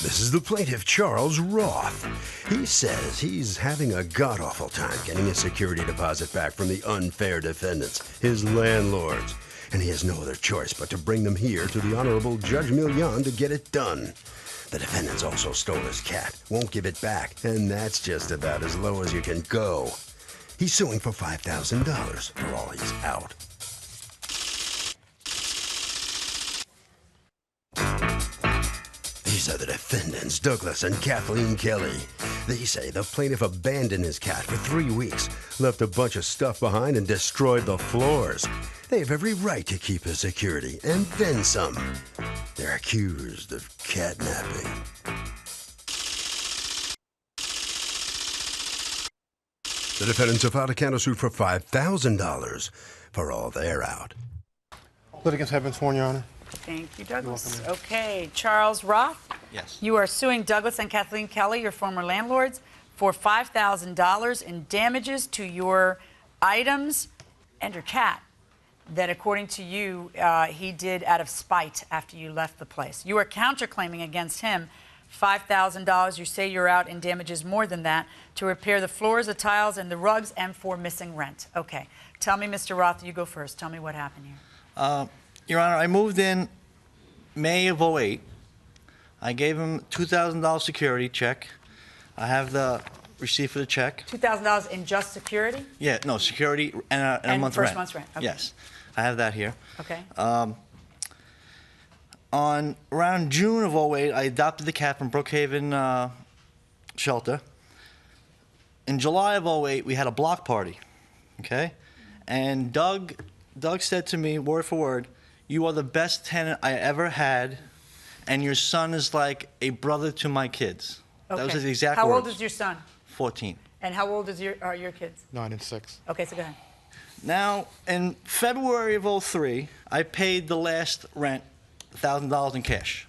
This is the plaintiff, Charles Roth. He says he's having a god-awful time getting his security deposit back from the unfair defendants, his landlords. And he has no other choice but to bring them here to the Honorable Judge Millian to get it done. The defendants also stole his cat, won't give it back, and that's just about as low as you can go. He's suing for $5,000 for all he's out. These are the defendants, Douglas and Kathleen Kelly. They say the plaintiff abandoned his cat for 3 weeks, left a bunch of stuff behind, and destroyed the floors. They have every right to keep his security, and then some. They're accused of catnapping. The defendants have filed a countersuit for $5,000 for all they're out. Litigants have been sworn, Your Honor. Thank you, Douglas. Okay, Charles Roth. Yes. You are suing Douglas and Kathleen Kelly, your former landlords, for $5,000 in damages to your items and your cat that, according to you, he did out of spite after you left the place. You are counterclaiming against him $5,000. You say you're out in damages more than that to repair the floors, the tiles, and the rugs, and for missing rent. Okay. Tell me, Mr. Roth, you go first. Tell me what happened here. Your Honor, I moved in May of '08. I gave him $2,000 security check. I have the receipt for the check. $2,000 in just security? Yeah, no, security and a month's rent. First month's rent. Okay. Yes, I have that here. Okay. On around June of '08, I adopted the cat from Brookhaven shelter. In July of '08, we had a block party, okay? And Doug said to me, word for word, "You are the best tenant I ever had, and your son is like a brother to my kids." Okay. That was his exact words. words. How old is your son? 14. And how old are your kids? 9 and 6. Okay, so go ahead. Now, in February of '03, I paid the last rent, $1,000 in cash.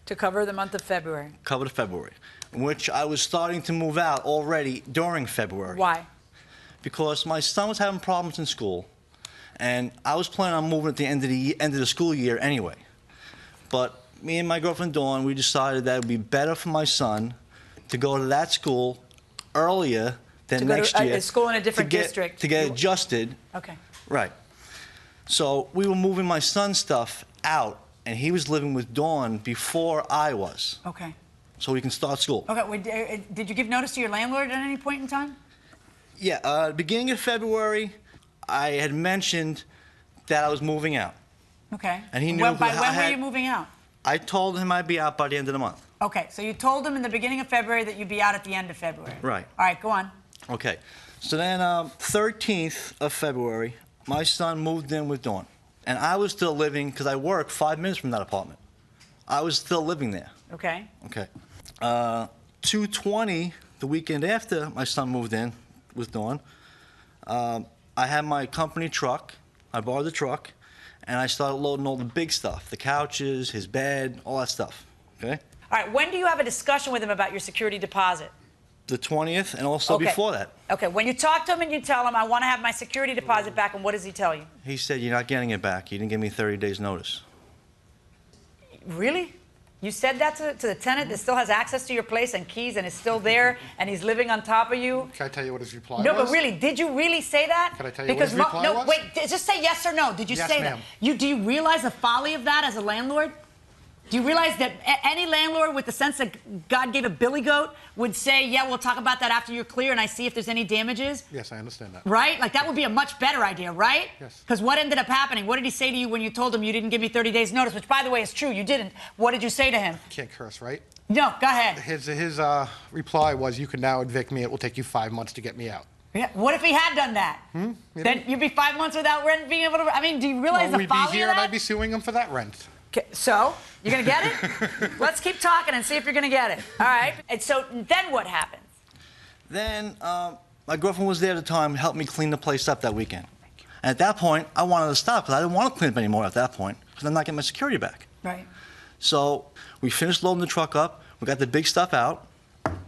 To cover the month of February. Cover the February, in which I was starting to move out already during February. Why? Because my son was having problems in school, and I was planning on moving at the end of the school year anyway. But me and my girlfriend Dawn, we decided that it would be better for my son to go to that school earlier than next year. A school in a different district. To get adjusted. Okay. Right. So we were moving my son's stuff out, and he was living with Dawn before I was. Okay. So we can start school. Okay. Did you give notice to your landlord at any point in time? Yeah. Beginning of February, I had mentioned that I was moving out. Okay. And he knew. When were you moving out? I told him I'd be out by the end of the month. Okay. So you told him in the beginning of February that you'd be out at the end of February. Right. All right. Go on. Okay. So then 13th of February, my son moved in with Dawn. And I was still living, because I work 5 minutes from that apartment. I was still living there. Okay. Okay. 2/20, the weekend after my son moved in with Dawn, I had my company truck. I borrowed the truck, and I started loading all the big stuff, the couches, his bed, all that stuff. Okay? All right. When do you have a discussion with him about your security deposit? The 20th, and also before that. Okay. When you talk to him and you tell him, "I want to have my security deposit back," and what does he tell you? He said, "You're not getting it back. You didn't give me 30 days notice." Really? You said that to the tenant that still has access to your place and keys and is still there and he's living on top of you? Can I tell you what his reply was? No, but really, did you really say that? Can I tell you what his reply no, was? wait, just say yes or no. Did you Yes, say ma'am. that? Do you realize the folly of that as a landlord? Do you realize that any landlord with the sense that God gave a billy goat would say, "Yeah, we'll talk about that after you're clear and I see if there's any damages"? Yes, I understand that. Right? Like, that would be a much better idea, right? Yes. Because what ended up happening? What did he say to you when you told him you didn't give me 30 days notice? Which, by the way, is true. You didn't. What did you say to him? Can't curse, right? No, go ahead. His reply was, "You can now evict me. It will take you 5 months to get me out." Yeah. What if he had done that? Then you'd be 5 months without rent, being able to. I mean, do you realize the We'd folly be here, of and that? I'd be suing him for that rent. Okay, so you're gonna get it? Let's keep talking and see if you're gonna get it. All right. And so then what happens? Then my girlfriend was there at the time, helped me clean the place up that weekend. And at that point, I wanted to stop because I didn't want to clean up anymore at that point because I'm not getting my security back. Right. So we finished loading the truck up. We got the big stuff out.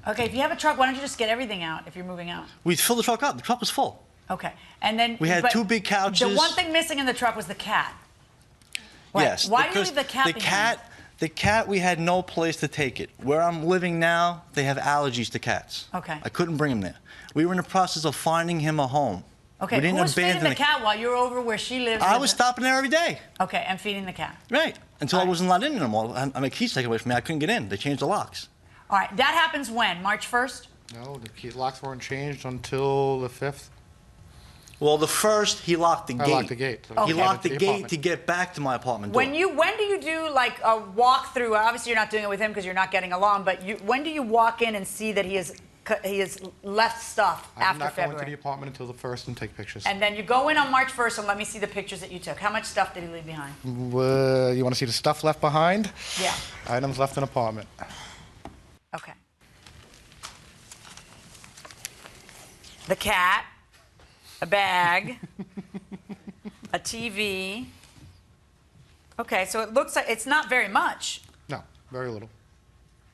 Okay. If you have a truck, why don't you just get everything out if you're moving out? We filled the truck up. The truck was full. Okay. And then We had 2 big couches. The one thing missing in the truck was the cat. What? Yes. Why do you because leave the cat behind? The cat, we had no place to take it. Where I'm living now, they have allergies to cats. Okay. I couldn't bring him there. We were in the process of finding him a home. Okay, We didn't who was feeding abandon the cat while you were over where she lives? I was stopping there every day. Okay, and feeding the cat. Right. Until I All right. wasn't allowed in anymore. My keys taken away from me. I couldn't get in. They changed the locks. All right, that happens when? March 1st? No, the key locks weren't changed until the 5th. Well, the first, he locked the I gate. locked the gate. Okay. He locked the gate apartment. to get back to my apartment door. When do you do like a walkthrough? Obviously, you're not doing it with him because you're not getting along. But when do you walk in and see that he has left stuff I did after not go into February? the apartment until the 1st and take pictures. And then you go in on March 1st and let me see the pictures that you took. How much stuff did he leave behind? You want to see the stuff left behind? Yeah. Items left in apartment. Okay. The cat, a bag, a TV. Okay, so it looks like it's not very much. No, very little.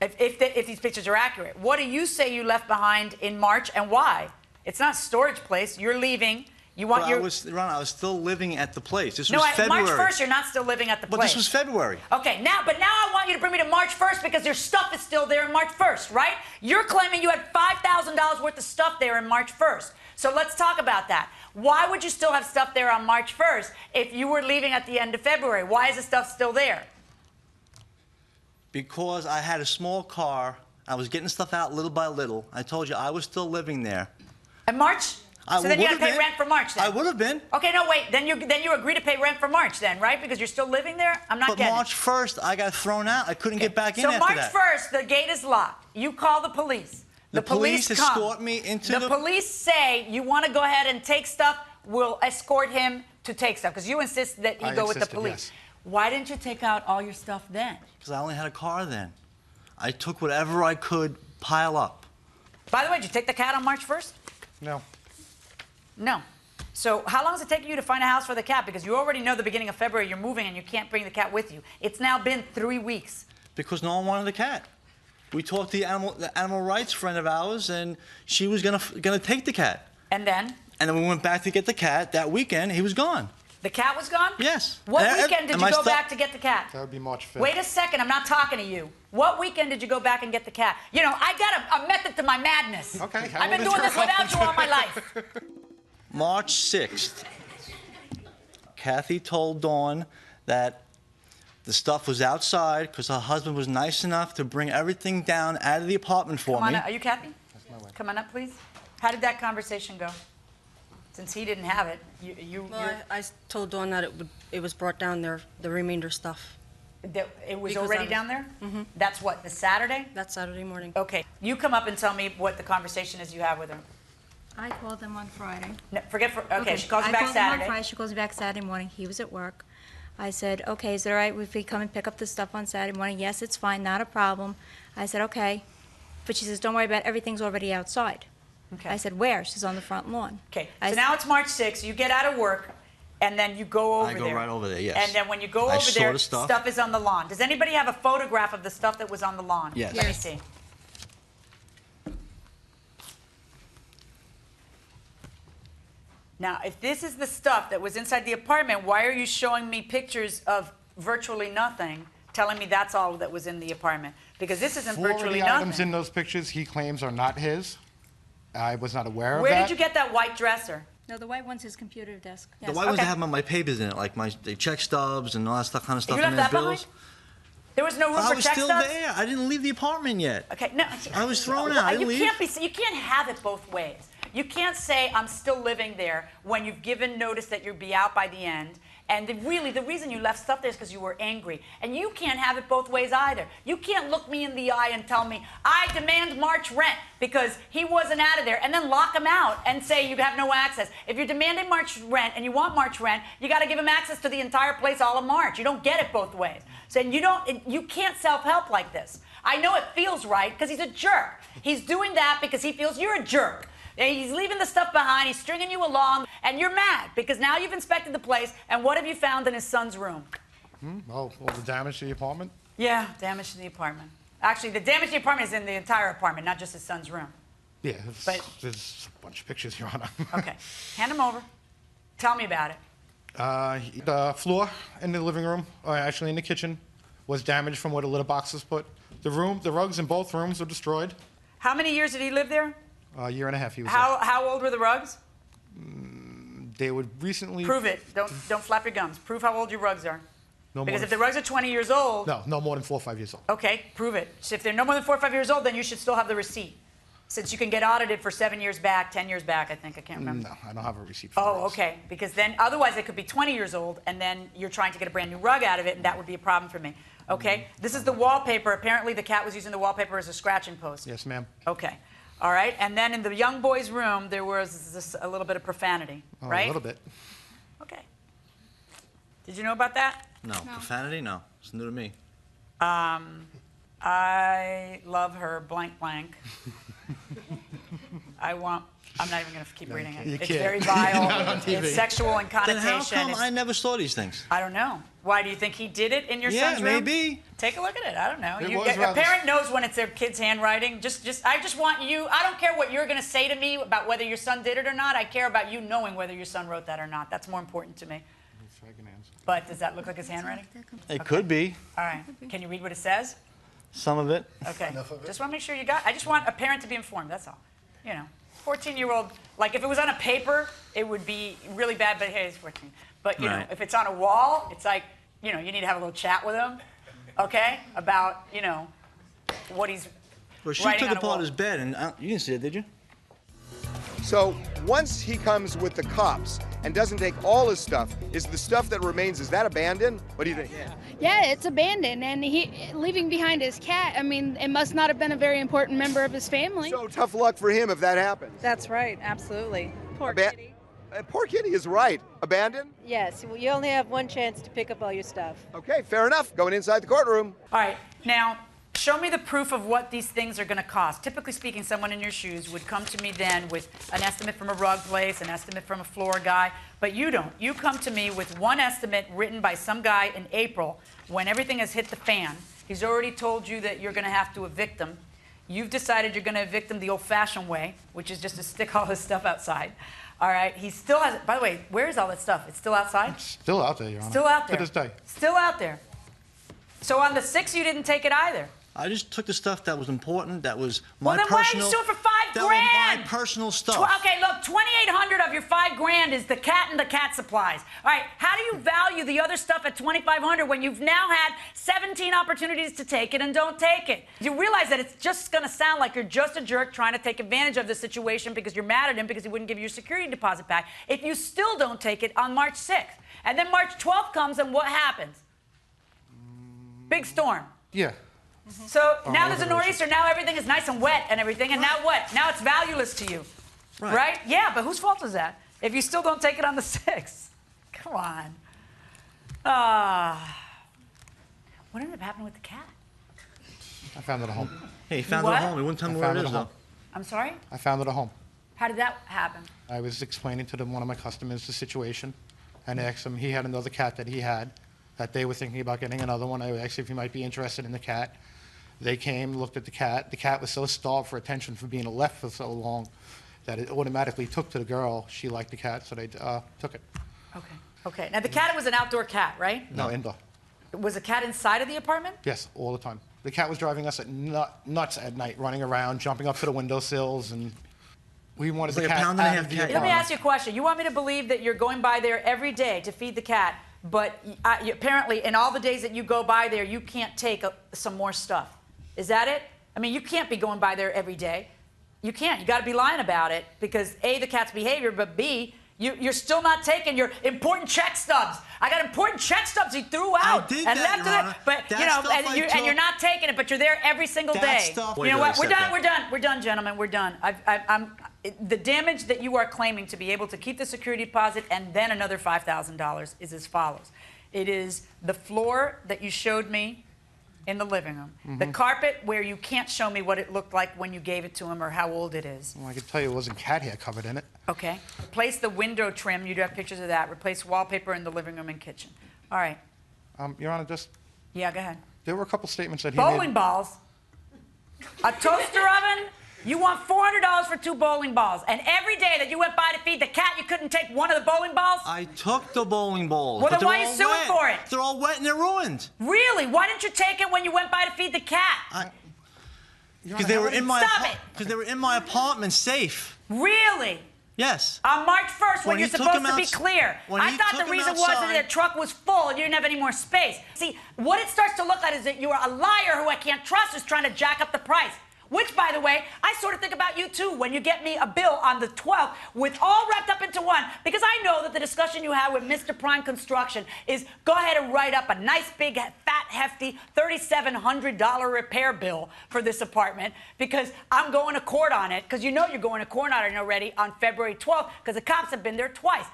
If these pictures are accurate. What do you say you left behind in March and why? It's not a storage place. You're leaving. You want Ron, I was still living at the place. This was March February. 1st, you're not still living at the But place. this was February. Okay, now I want you to bring me to March 1st because your stuff is still there in March 1st, right? You're claiming you had $5,000 worth of stuff there in March 1st. So let's talk about that. Why would you still have stuff there on March 1st if you were leaving at the end of February? Why is the stuff still there? Because I had a small car. I was getting stuff out little by little. I told you I was still living there. In March? So then you had to pay been. rent for March then? I would have been. Okay, no, wait. Then you agree to pay rent for March then, right? Because you're still living there? I'm not But getting March 1st, I got thrown out. I couldn't get back in So after March that. 1st, the gate is locked. You call the police. The police come. escort me into the police say you want to go ahead and take stuff. We'll escort him to take stuff because you insist that you I go with the insisted, police. yes. Why didn't you take out all your stuff then? Because I only had a car then. I took whatever I could pile up. By the way, did you take the cat on March 1st? No. No. So how long is it taking you to find a house for the cat? Because you already know the beginning of February you're moving and you can't bring the cat with you. It's now been 3 weeks. Because no one wanted the cat. We talked to the animal rights friend of ours, and she was gonna take the cat. And then? And then we went back to get the cat. That weekend, he was gone. The cat was gone? Yes. What And- weekend did and you my go stuff- back to get the cat? That would be March 5th. Wait a second, I'm not talking to you. What weekend did you go back and get the cat? You know, I got a method to my madness. Okay, I've been I will doing this interrupt. without you all my life. March 6th, Kathy told Dawn that the stuff was outside because her husband was nice enough to bring everything down out of the apartment for Come on me. up. Are you Kathy? Come on up, please. How did that conversation go? Since he didn't have it, Well, I told Dawn that it was brought down there, the remainder stuff. it was Because already I was- down there? That's what, the Saturday? That Saturday morning. Okay, you come up and tell me what the conversation is you have with her. I called them on Friday. No, okay, she calls you I back called him on Saturday. Friday. She calls me back Saturday morning. He was at work. I said, okay, is it all right if we come and pick up the stuff on Saturday morning? Yes, it's fine, not a problem. I said, okay. But she says, don't worry about it. Everything's already outside. Okay. I said, where? She's on the front lawn. Okay, I so s- now it's March 6th, you get out of work, and then you go over I there. go right over there, yes. And then when you go I over saw there, the stuff. is on the lawn. Does anybody have a photograph of the stuff that was on the lawn? Yes. Let me Yes. see. Now, if this is the stuff that was inside the apartment, why are you showing me pictures of virtually nothing, telling me that's all that was in the apartment? Because this isn't 4 of virtually the items nothing. in those pictures he claims are not his. I was not aware of Where that. did you get that white dresser? No, the white one's his computer desk. The Yes. white ones Okay. that have my papers in it, like the check stubs and all that stuff, kind of stuff, You and left their that bills. behind? There was no room I for was check still stubs? there. I didn't leave the apartment yet. Okay, no. I was thrown out. I didn't You leave. you can't have it both ways. You can't say I'm still living there when you've given notice that you'll be out by the end. And the reason you left stuff there is because you were angry. And you can't have it both ways either. You can't look me in the eye and tell me, I demand March rent because he wasn't out of there, and then lock him out and say you have no access. If you're demanding March rent and you want March rent, you got to give him access to the entire place all of March. You don't get it both ways. So you can't self-help like this. I know it feels right because he's a jerk. He's doing that because he feels you're a jerk. He's leaving the stuff behind, he's stringing you along, and you're mad because now you've inspected the place, and what have you found in his son's room? Oh, all the damage to the apartment? Yeah, damage to the apartment. Actually, the damage to the apartment is in the entire apartment, not just his son's room. Yeah, But- there's a bunch of pictures, Your Honor. Okay, hand him over. Tell me about it. The floor in the living room, or actually in the kitchen, was damaged from where the litter box was put. The rugs in both rooms were destroyed. How many years did he live there? A year and a half he was How old were the rugs? there. They would recently... Prove it. Don't flap your gums. Prove how old your rugs are. No Because more if the rugs are 20 years old, no more than 4 or 5 years old. okay, prove it. So if they're no more than 4 or 5 years old, then you should still have the receipt. Since you can get audited for 7 years back, 10 years back, I think. I can't remember. No, I don't have a receipt for Oh, rugs. okay. Because then otherwise it could be 20 years old, and then you're trying to get a brand new rug out of it, and that would be a problem for me. Okay? This is the wallpaper. Apparently the cat was using the wallpaper as a scratching post. Yes, ma'am. Okay. All right. And then in the young boy's room, there was a little bit of profanity, Oh, right? A little bit. Okay. Did you know about that? No. Profanity? No. It's new to me. I love her, blank, blank. I'm not even going to keep reading it. you It's can't. very vile. Not on TV. It's sexual in Then connotation. how come It's- I never saw these things? I don't know. Why, do you think he did it in your Yeah, son's room? maybe. Take a look at it. I don't know. It You was get, a rather- parent knows when it's their kid's handwriting. I just want you, I don't care what you're going to say to me about whether your son did it or not. I care about you knowing whether your son wrote that or not. That's more important to me. But does that look like his handwriting? It could be. All right. Can you read what it says? Some of it. Okay. Just want to make sure you got. I just want a parent to be informed. That's all. 14-year-old. Like if it was on a paper, it would be really bad. But hey, he's 14. But you know, Right. if it's on a wall, it's like you need to have a little chat with him, okay? About what he's. Well, she writing took on a apart wall. his bed, and you didn't see it, did you? So once he comes with the cops and doesn't take all his stuff, is the stuff that remains, is that abandoned? What do you think? Yeah, it's abandoned, and he leaving behind his cat. I mean, it must not have been a very important member of his family. So tough luck for him if that happens. That's right, absolutely. Poor Aban- kitty. Poor kitty is right. Abandoned? Yes, well, you only have one chance to pick up all your stuff. Okay, fair enough. Going inside the courtroom. All right. Now, show me the proof of what these things are going to cost. Typically speaking, someone in your shoes would come to me then with an estimate from a rug place, an estimate from a floor guy, but you don't. You come to me with one estimate written by some guy in April when everything has hit the fan. He's already told you that you're going to have to evict him. You've decided you're going to evict him the old-fashioned way, which is just to stick all his stuff outside. All right. He still has it. By the way, where is all that stuff? It's still outside? Still out there, Your Honor. Still out there. To this day. Still out there. So on the 6th, you didn't take it either. I just took the stuff that was important, that was my Well, then why are you personal... suing for $5 that grand? was my personal stuff. Okay, look, $2,800 of your $5 grand is the cat and the cat supplies. All right, how do you value the other stuff at $2,500 when you've now had 17 opportunities to take it and don't take it? You realize that it's just going to sound like you're just a jerk trying to take advantage of the situation because you're mad at him because he wouldn't give you your security deposit back. If you still don't take it on March 6th, and then March 12th comes, and what happens? Big storm. Yeah. So now Oh, there's a okay. nor'easter. Now everything is nice and wet and everything. And now what? Now it's valueless to you. Right? Yeah, but whose fault is that? If you still don't take it on the 6th. Come on. What ended up happening with the cat? I found it at home. Hey, he found What? it at home. He wouldn't tell me I where found it it is, at home. though. I'm sorry? I found it at home. How did that happen? I was explaining to one of my customers the situation and asked him, he had another cat that he had, that they were thinking about getting another one. I asked if he might be interested in the cat. They came, looked at the cat. The cat was so starved for attention for being left for so long that it automatically took to the girl. She liked the cat, so they took it. Okay. Okay. Now the cat was an outdoor cat, right? No, indoor. Was a cat inside of the apartment? Yes, all the time. The cat was driving us at nuts at night, running around, jumping up to the windowsills, and we wanted It's the like a cat pound and a out half of the cat. Let me apartment. ask you a question. You want me to believe that you're going by there every day to feed the cat, but apparently in all the days that you go by there, you can't take some more stuff. Is that it? I mean, you can't be going by there every day. You can't. You got to be lying about it because A, the cat's behavior, but B, you're still not taking your important check stubs. I got important check stubs he threw out did and that, left Your it. Honor. But That you know, stuff I and you're took- not taking it, but you're there every single That day. stuff- You know what? We're Wait, done. wait. We're done. We're done, gentlemen. We're done. The damage that you are claiming to be able to keep the security deposit and then another $5,000 is as follows. It is the floor that you showed me in the living room. The carpet where you can't show me what it looked like when you gave it to him or how old it is. Well, I can tell you it wasn't cat hair covered in it. Okay. Replace the window trim. You do have pictures of that. Replace wallpaper in the living room and kitchen. All right. Your Honor, just Yeah, go ahead. there were a couple statements that he Bowling made. balls. A toaster oven. You want $400 for 2 bowling balls, and every day that you went by to feed the cat, you couldn't take one of the bowling balls? I took the bowling balls. Well, but then why are they're you all suing wet. for it? They're all wet and they're ruined. Really? Why didn't you take it when you went by to feed the cat? Because they were in my Stop it! because they were in my apartment safe. Really? Yes. On March 1st, when When you're he took supposed him to be outs- clear. when I he thought took the him reason was that outside- the truck was full and you didn't have any more space. See, what it starts to look like is that you are a liar who I can't trust who's trying to jack up the price. Which, by the way, I sort of think about you, too, when you get me a bill on the 12th with all wrapped up into one, because I know that the discussion you had with Mr. Prime Construction is go ahead and write up a nice, big, fat, hefty $3,700 repair bill for this apartment, because I'm going to court on it, because you know you're going to court on it already on February 12th, because the cops have been there twice.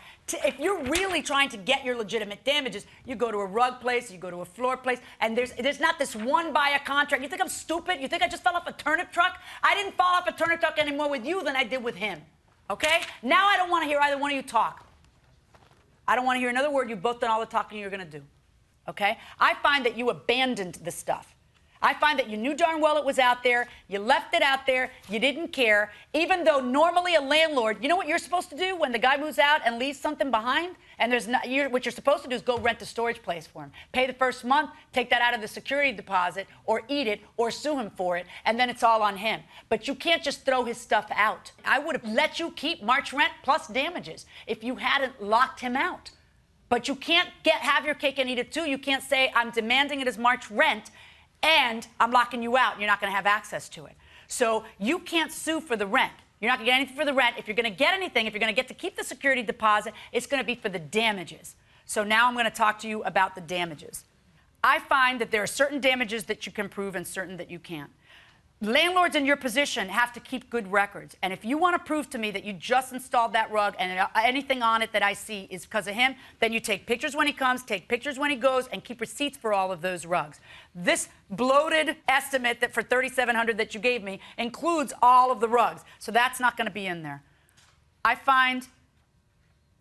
If you're really trying to get your legitimate damages, you go to a rug place, you go to a floor place, and there's not this one by a contract. You think I'm stupid? You think I just fell off a turnip truck? I didn't fall off a turnip truck any more with you than I did with him. Okay? Now I don't want to hear either one of you talk. I don't want to hear another word. You've both done all the talking you're going to do. Okay? I find that you abandoned the stuff. I find that you knew darn well it was out there, you left it out there, you didn't care, even though normally a landlord, you know what you're supposed to do when the guy moves out and leaves something behind? And what you're supposed to do is go rent a storage place for him. Pay the first month, take that out of the security deposit, or eat it, or sue him for it, and then it's all on him. But you can't just throw his stuff out. I would have let you keep March rent plus damages if you hadn't locked him out. But you can't have your cake and eat it too. You can't say, I'm demanding it as March rent, and I'm locking you out. You're not going to have access to it. So you can't sue for the rent. You're not going to get anything for the rent. If you're going to get anything, if you're going to get to keep the security deposit, it's going to be for the damages. So now I'm going to talk to you about the damages. I find that there are certain damages that you can prove and certain that you can't. Landlords in your position have to keep good records. And if you want to prove to me that you just installed that rug and anything on it that I see is because of him, then you take pictures when he comes, take pictures when he goes, and keep receipts for all of those rugs. This bloated estimate that for $3,700 that you gave me includes all of the rugs. So that's not going to be in there. I find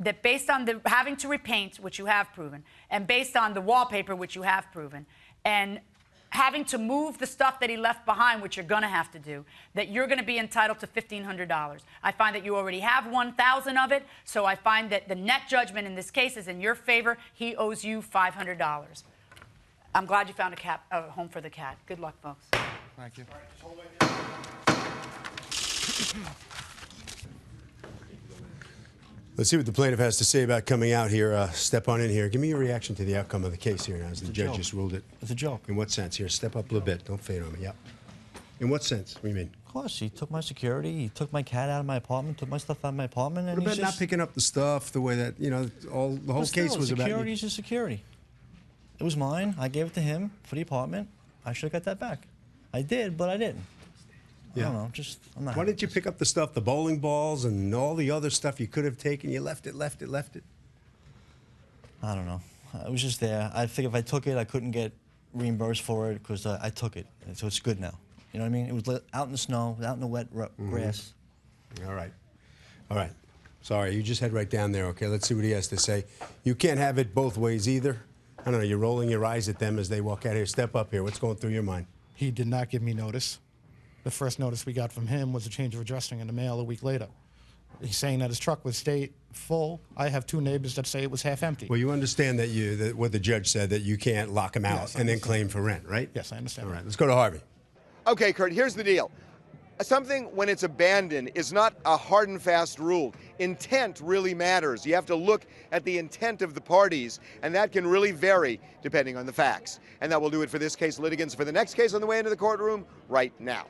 that based on the having to repaint, which you have proven, and based on the wallpaper, which you have proven, and having to move the stuff that he left behind, which you're going to have to do, that you're going to be entitled to $1,500. I find that you already have $1,000 of it, so I find that the net judgment in this case is in your favor. He owes you $500. I'm glad you found a home for the cat. Good luck, folks. Thank you. Let's see what the plaintiff has to say about coming out here. Step on in here. Give me your reaction to the outcome of the case here now, as the judge just ruled it. It's a joke. In what sense? Here, step up a little bit. Don't fade on me. Yep. In what sense? What do you mean? Of course, he took my security, he took my cat out of my apartment, took my stuff out of my apartment, and What about he's not just... picking up the stuff the way that, you know, the whole case was about security you? is just security. It was mine. I gave it to him for the apartment. I should have got that back. I did, but I didn't. I don't know, just, I'm not Why happy didn't you with pick up the stuff, the bowling balls and all the other stuff you could have taken? You left it. this. I don't know. It was just there. I figured if I took it, I couldn't get reimbursed for it because I took it. So it's good now. You know what I mean? It was out in the snow, out in the wet grass. All right. All right. Sorry, you just head right down there, okay? Let's see what he has to say. You can't have it both ways either. I don't know, you're rolling your eyes at them as they walk out here. Step up here. What's going through your mind? He did not give me notice. The first notice we got from him was a change of addressing in the mail a week later. He's saying that his truck would stay full. I have 2 neighbors that say it was half empty. Well, you understand that what the judge said, that you can't lock him out Yes, I and then understand. claim for rent, right? Yes, I understand. All right, let's go to Harvey. Okay, Kurt, here's the deal. Something, when it's abandoned, is not a hard and fast rule. Intent really matters. You have to look at the intent of the parties, and that can really vary depending on the facts. And that will do it for this case. Litigants for the next case on the way into the courtroom right now.